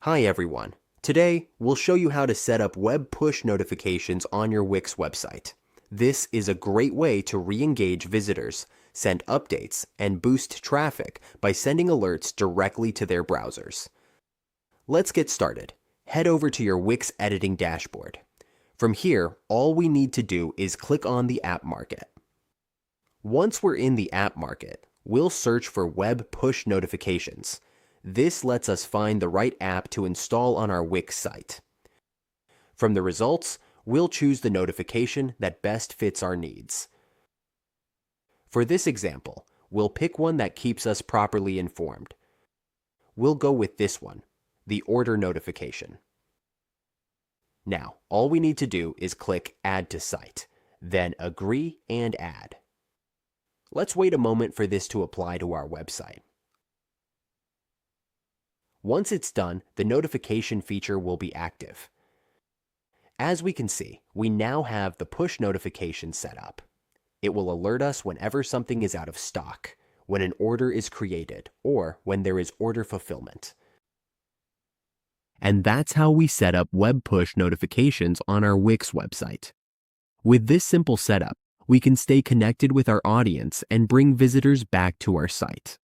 Hi everyone. Today, we'll show you how to set up web push notifications on your Wix website. This is a great way to re-engage visitors, send updates, and boost traffic by sending alerts directly to their browsers. Let's get started. Head over to your Wix editing dashboard. From here, all we need to do is click on the app market. Once we're in the app market, we'll search for web push notifications. This lets us find the right app to install on our Wix site. From the results, we'll choose the notification that best fits our needs. For this example, we'll pick one that keeps us properly informed. We'll go with this one, the order notification. Now, all we need to do is click Add to Site, then Agree and Add. Let's wait a moment for this to apply to our website. Once it's done, the notification feature will be active. As we can see, we now have the push notification set up. It will alert us whenever something is out of stock, when an order is created, or when there is order fulfillment. And that's how we set up web push notifications on our Wix website. With this simple setup, we can stay connected with our audience and bring visitors back to our site.